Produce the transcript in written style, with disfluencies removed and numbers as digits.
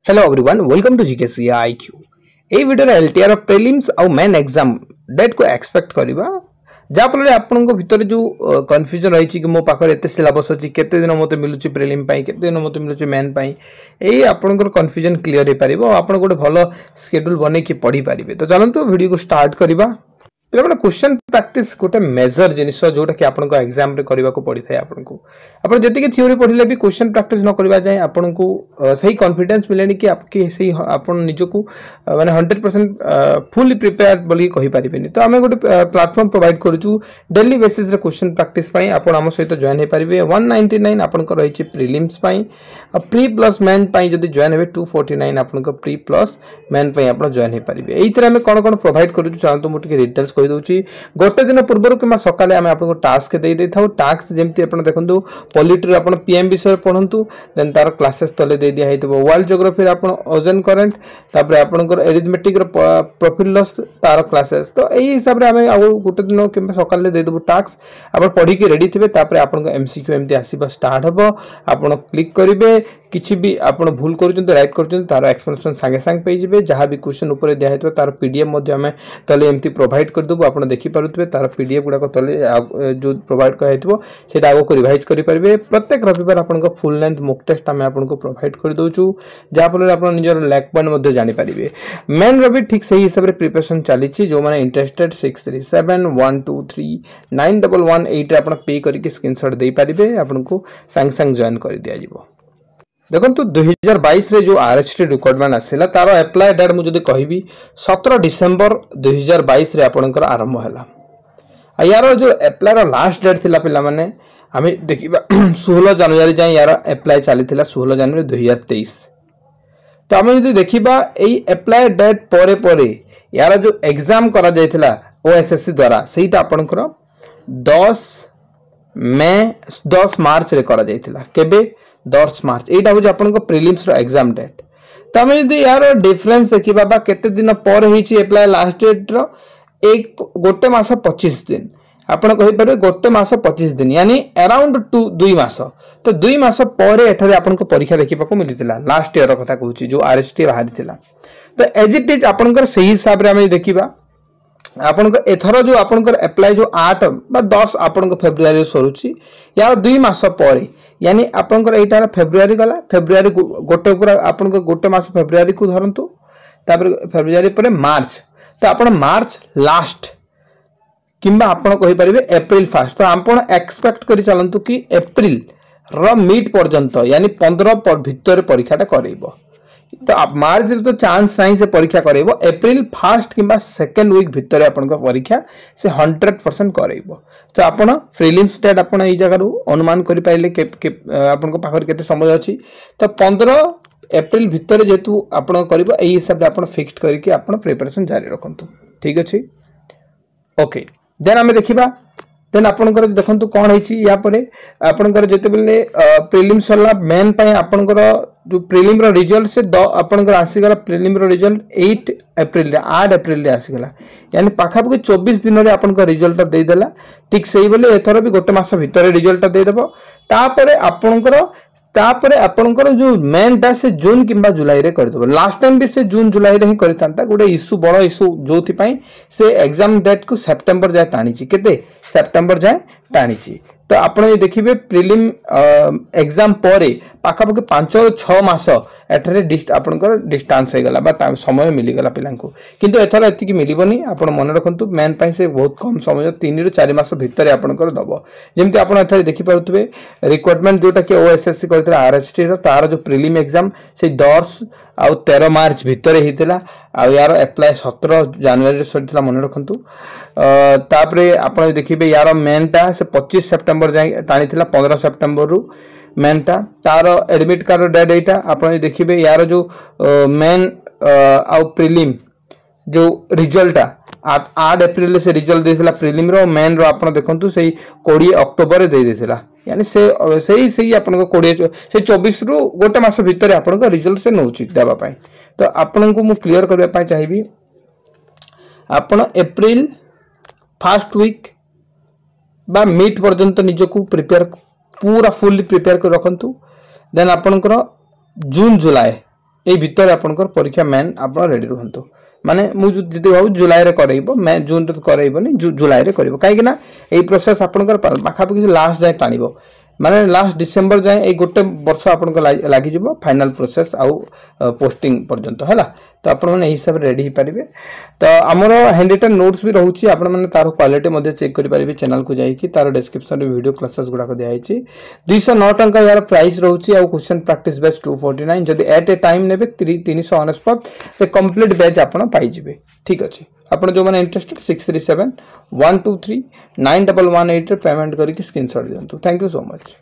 Hello everyone, welcome to GKC IQ. এই ভিডিওରେ LTR prelims ଆଉ main exam date को expect करबा जा फल आपन भितर जो कन्फ्यूजन रही कि मो पाखर एते सिलेबस अछि केते दिन मते मिलुची प्रिलिम पई केते दिन मते मिलुची मेन पई एई आपनकर कन्फ्यूजन क्लियर हे परिबो आपन गोटे भलो शेड्यूल बनै कि पढी परिबे तो चलंतु वीडियो को स्टार्ट करबा पे क्वेश्चन प्रैक्टिस गोटे मेजर जिनिस जोटा कि आपन को एग्जाम रे करबा को पड़ी थाए आपन को आपण जति कि थ्योरी पढिले भी क्वेश्चन प्रैक्टिस न करबा जाय आपन को सही कॉन्फिडेंस मिलेनी कि आपके सही आपन निजो को माने 100% फुली प्रिपेयर्ड बोली कहि परिबेनी तो हमें गोटे प्लेटफॉर्म प्रोवाइड करूछु डेली बेसिस रे क्वेश्चन प्रैक्टिस पई आपन हम सहित जॉइन हे परिबे 199 आपन को रही छि प्रीलिम्स पई प्री प्लस मेन पई जदी जॉइन हेबे 249 आपन को प्री प्लस मेन पई आपन जॉइन हे परिबे एई तरह हमें कोन कोन प्रोवाइड करूछु चाहन तो मोटके डिटेल्स कहि दउछि गोटे दिन पूर्व कि सकाले आम आपको टास्क दे दे था टास्क जमी आप देखो पॉलिटी आप पीएम विषय पढ़ु देन तार क्लासेस तले दे दिया वर्ल्ड ज्योग्राफी आप ओजन करेंट तापर आपनकर एरिथमेटिक प्रोफिल लॉस तार क्लासेस तो यही हिसाब से आम गोटे दिन कि सकाले दे देबु टास्क आप पढ़ी के रेडी थे तापर आपन एमसीक्यू एमती आसीबा स्टार्ट हबो आपन क्लिक करिवे किछि भी आपन भूल करूछन राइट करूछन तार एक्सप्लेनेशन संगे संग पे जिवे जहां भी क्वेश्चन ऊपर दिया हेतु तार पीडीएफ मध्ये हमें तले एमती प्रोवाइड कर देबो आपन देखि पारुतबे तार पीडीएफ गुडा को तले जो प्रोवाइड कर हेतु सेटा आगो को रिवाइज करि परिबे प्रत्येक रविवार आपन को फुल लेंथ मॉक टेस्ट हमें आपन को प्रोवाइड कर दोछु जा फल आपन निजर लैक पॉइंट मध्ये जानि परिबे मेन रवि ठीक सही हिसाब रे प्रिपरेशन चली छि जो माने इंटरेस्टेड 6371239118 रे आपन पे करिके स्क्रीनशॉट दे परिबे आपन को संग संग जॉइन कर दिया जिवो देखो 2022 रे जो आरएचटी रिक्वायरमेंट आसिला तार अप्लाई डेट मु जदी कहबी 17 डिसेंबर 2022 रे आपनकर आरंभ हला यार जो अप्लाई रो लास्ट डेट थिला पिला माने हमें देखिबा 16 जनवरी जाय यार अप्लाई चली थिला 16 जनवरी 2023 तो हमें जदी देखिबा एई अप्लाई डेट परे परे यार जो एग्जाम करा जायथिला ओएसएससी द्वारा सेटा आपनकर 10 मार्च रे करा जायथिला केबे 10 मार्च एटा हो आपन को प्रीलिम्स रो एग्जाम डेट त हमें यदि यार डिफरेंस देखिबा बा केते दिन पर हेछि अप्लाई लास्ट डेट रो एक गोटे मास 25 दिन आपन कहि परबे गोटे मास 25 दिन यानी अराउंड 2 मास तो 2 मास परे एठारे आपन को परीक्षा देखिबा को मिलितिला लास्ट ईयर रो कथा कहूची जो आरएसटी बाहरी थिला तो एज इट इज आपन को सही हिसाब रे हमें देखिबा आपन को एथरो जो आपन को अप्लाई जो 8 बा 10 आपन को फेब्रुआरी सरुची यार 2 मास परे यानी आपन को एटा फेब्रुआरी गला फेब्रुआरी गोटे पूरा आपन को गोटे मास फेब्रुआरी को धरंतु तापर फेब्रुआरी परे मार्च तो आपन मार्च लास्ट किंबा आपन कहि परिबे अप्रैल फर्स्ट तो आपन एक्सपेक्ट करि चलंतु कि अप्रैल र मिड पर्यंत यानी 15 भीतर परीक्षाटा करैबो तो आप मार्च रे तो चांस नहीं से परीक्षा करैबो अप्रैल फर्स्ट किंबा सेकंड वीक भीतर आपन को परीक्षा से 100% करैबो तो आपन प्रीलिम्स डेट आपन ए जगह रु अनुमान करि पाइले के आपन को पाखर केते समय अछि तो 15 अप्रैल भीतर जेतु आपन करबो एई हिसाब रे आपन फिक्स्ड करिके आपन प्रिपरेशन जारी रखंतु ठीक अछि ओके देन हमें देखिबा देन आपनकर देखंतु कोन हेछि या परे आपनकर जते बेले प्रीलिम्स होला मेन पय आपनकर जो प्रीलिम रो रिजल्ट से आपनकर आसी गला प्रीलिम रो रिजल्ट 8 अप्रैल रे 8 अप्रैल रे आसी गला यानी पाखा पके 24 दिन रे आपनकर रिजल्ट दे देला ठीक सेही बेले एथरो भी गोटे मास भीतर रिजल्ट दे देबो तापरे आपनकर जो मेन टा से जून किंबा जुलाई रे कर देबो लास्ट टाइम भी से जून जुलाई रे ही करितांता गोटे इशू बड़ो इशू जोथि पई से एग्जाम डेट को सितंबर जाय टाणी छि केते सितंबर जाय टाणी छि तो आपण ये देखिबे प्रीलिम एग्जाम परे पाखा पके 5-6 मास एठरे आपनकर डिस्टेंस हे गला बा समय मिली गला पिलांको किंतु एथर एति कि मिलिबनी आपण मन रखंतु मेन पई से बहुत कम समय 3-4 मास भीतर आपनकर दबो जेमति आपण एठरे देखि पारुतबे रिक्वायरमेंट जोटा कि ओएसएससी करथला आरएचटी रो तार जो प्रीलिम एग्जाम से 10 आ 13 मार्च भीतर हितला आ यार अप्लाई 17 जनवरी रे सरितला मन रखंतु तापरे आपण देखिबे यार मेन टा से 25 सितंबर जाय टाणी थिला 15 सितंबर रु मेन टा तार एडमिट कार्ड डेट एटा आपण देखिबे यार जो मेन आ प्रीलिम जो रिजल्ट 8 अप्रैल से रिजल्ट देथिला प्रीलिम रो मेन रो आपण देखंतु सेही 20 अक्टोबर रे दे देथिला यानी से सही आपन को 20 से 24 रु गोटे मास भीतर आपन को रिजल्ट से नउची देबा पई तो आपन को मु क्लियर करबा पई चाहिबी आपन अप्रैल फर्स्ट वीक बा मिड पर्यंत निजको प्रिपेयर पूरा फुल्ली प्रिपेयर कर रखंतु देन आपन को जून जुलाई ए भितर आपनकर परीक्षा मेन आपण रेडी रहंतु माने मु जदी भाव जुलाई रे करैबो मैं जून रे करैबोनी जुलाई रे करैबो काहे कि ना ए प्रोसेस आपनकर पाखा पाखि लास्ट जाय टाणिबो माने लास्ट डिसेंबर जाए ए गोटे वर्ष आपन लागि जिवो फाइनल प्रोसेस आउ पोस्टिंग पर्यंत हैला तो आपण माने हिसाब रेडी ही परिबे तो हमर हैंड रिटन नोट्स भी रहउची आपण माने तार क्वालिटी मध्ये चेक करि परिबे चैनल को जाई कि तार डिस्क्रिप्शन रे वीडियो क्लासेस गुडा को दिया छि 209 टंका यार प्राइस रहउची आ क्वेश्चन प्रैक्टिस बैच 249 जदी एट ए टाइम नेबे 349 रे कंप्लीट बैच आपण पाई जिवे ठीक अछि आपण जो माने इंटरेस्टेड 637 123 9118 रे पेमेंट करी स्क्रीनशॉट दियंतु थैंक यू सो मच।